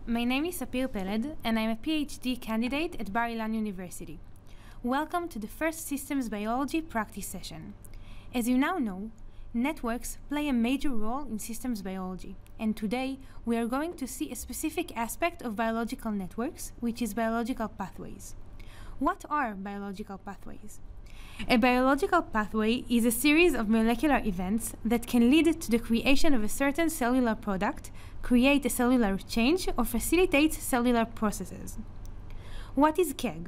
My name is Sapir Peled, and I'm a PhD candidate at Bar Ilan University. Welcome to the first Systems Biology practice session. As you now know, networks play a major role in systems biology, and today we are going to see a specific aspect of biological networks, which is biological pathways. What are biological pathways? A biological pathway is a series of molecular events that can lead to the creation of a certain cellular product, create a cellular change, or facilitate cellular processes. What is KEGG?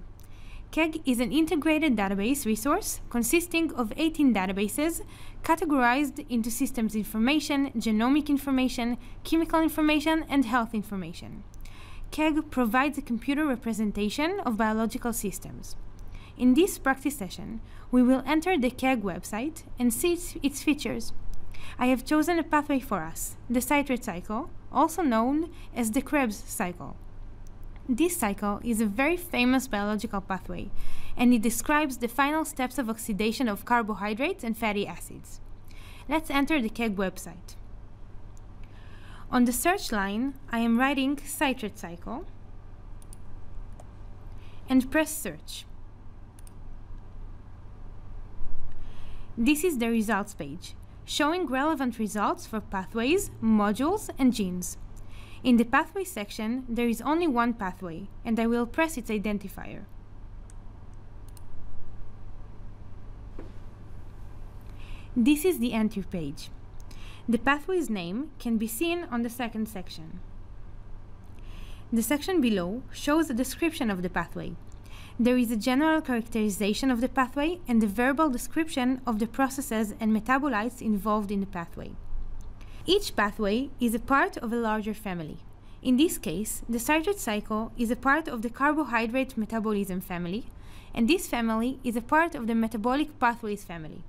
KEGG is an integrated database resource consisting of 18 databases categorized into systems information, genomic information, chemical information, and health information. KEGG provides a computer representation of biological systems. In this practice session, we will enter the KEGG website and see its features. I have chosen a pathway for us, the citrate cycle, also known as the Krebs cycle. This cycle is a very famous biological pathway, and it describes the final steps of oxidation of carbohydrates and fatty acids. Let's enter the KEGG website. On the search line, I am writing citrate cycle and press search. This is the results page, showing relevant results for pathways, modules, and genes. In the pathway section, there is only one pathway, and I will press its identifier. This is the entry page. The pathway's name can be seen on the second section. The section below shows a description of the pathway. There is a general characterization of the pathway and a verbal description of the processes and metabolites involved in the pathway. Each pathway is a part of a larger family. In this case, the citrate cycle is a part of the carbohydrate metabolism family, and this family is a part of the metabolic pathways family.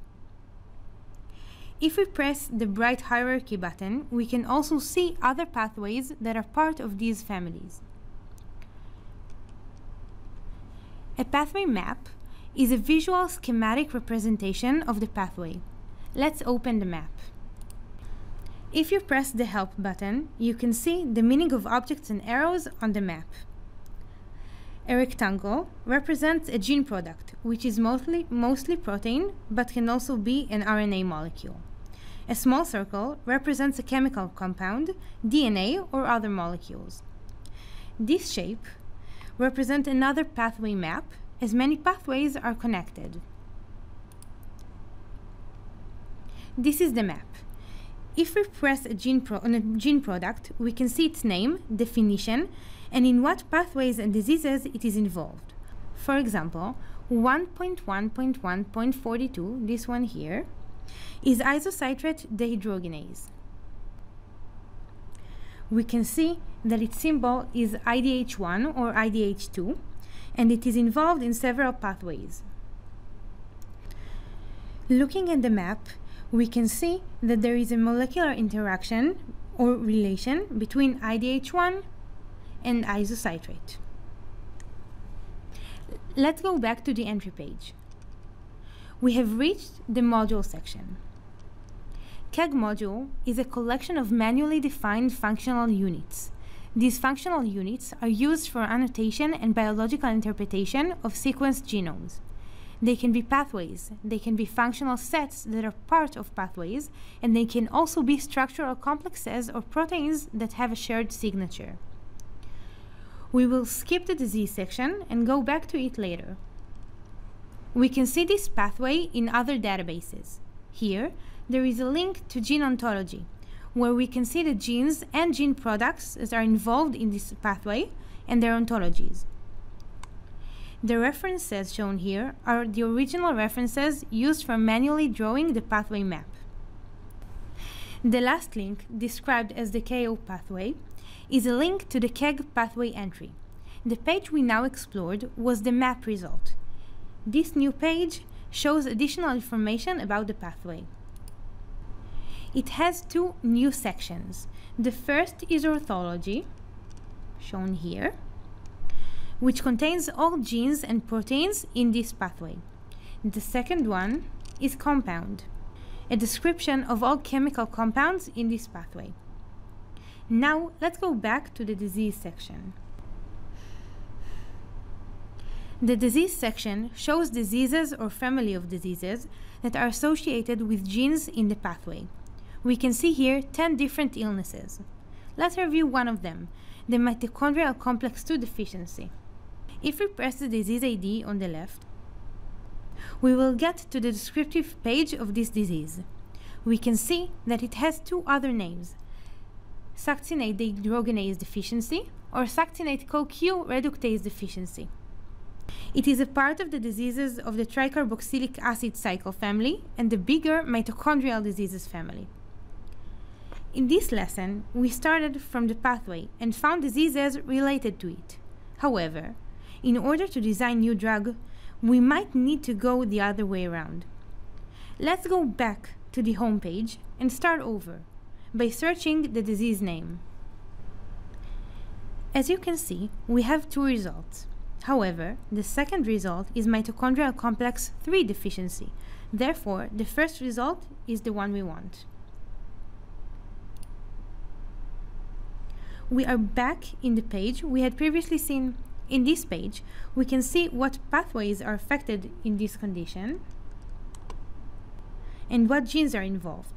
If we press the bright hierarchy button, we can also see other pathways that are part of these families. A pathway map is a visual schematic representation of the pathway. Let's open the map. If you press the Help button, you can see the meaning of objects and arrows on the map. A rectangle represents a gene product, which is mostly protein, but can also be an RNA molecule. A small circle represents a chemical compound, DNA, or other molecules. This shape represents another pathway map, as many pathways are connected. This is the map. If we press on a gene product, we can see its name, definition, and in what pathways and diseases it is involved. For example, 1.1.1.42, this one here, is isocitrate dehydrogenase. We can see that its symbol is IDH1 or IDH2, and it is involved in several pathways. Looking at the map, we can see that there is a molecular interaction or relation between IDH1 and isocitrate. Let's go back to the entry page. We have reached the module section. KEGG module is a collection of manually defined functional units. These functional units are used for annotation and biological interpretation of sequenced genomes. They can be pathways, they can be functional sets that are part of pathways, and they can also be structural complexes or proteins that have a shared signature. We will skip the disease section and go back to it later. We can see this pathway in other databases. Here, there is a link to gene ontology, where we can see the genes and gene products that are involved in this pathway and their ontologies. The references shown here are the original references used for manually drawing the pathway map. The last link, described as the KO pathway, is a link to the KEGG pathway entry. The page we now explored was the map result. This new page shows additional information about the pathway. It has two new sections. The first is orthology, shown here, which contains all genes and proteins in this pathway. The second one is compound, a description of all chemical compounds in this pathway. Now let's go back to the disease section. The disease section shows diseases or family of diseases that are associated with genes in the pathway. We can see here 10 different illnesses. Let's review one of them, the mitochondrial complex II deficiency. If we press the disease ID on the left, we will get to the descriptive page of this disease. We can see that it has two other names, succinate dehydrogenase deficiency or succinate CoQ reductase deficiency. It is a part of the diseases of the tricarboxylic acid cycle family and the bigger mitochondrial diseases family. In this lesson, we started from the pathway and found diseases related to it. However, in order to design new drug, we might need to go the other way around. Let's go back to the home page and start over by searching the disease name. As you can see, we have two results. However, the second result is mitochondrial complex III deficiency. Therefore, the first result is the one we want. We are back in the page we had previously seen. In this page, we can see what pathways are affected in this condition and what genes are involved.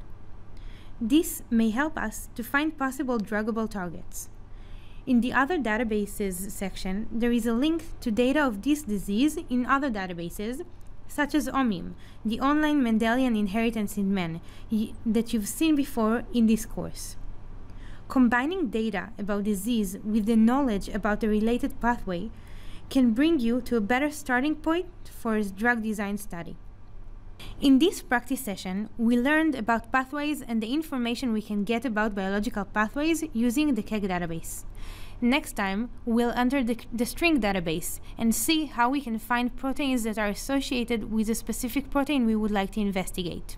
This may help us to find possible druggable targets. In the Other Databases section, there is a link to data of this disease in other databases, such as OMIM, the Online Mendelian Inheritance in Men, that you've seen before in this course. Combining data about disease with the knowledge about the related pathway can bring you to a better starting point for a drug design study. In this practice session, we learned about pathways and the information we can get about biological pathways using the KEGG database. Next time, we'll enter the string database and see how we can find proteins that are associated with a specific protein we would like to investigate.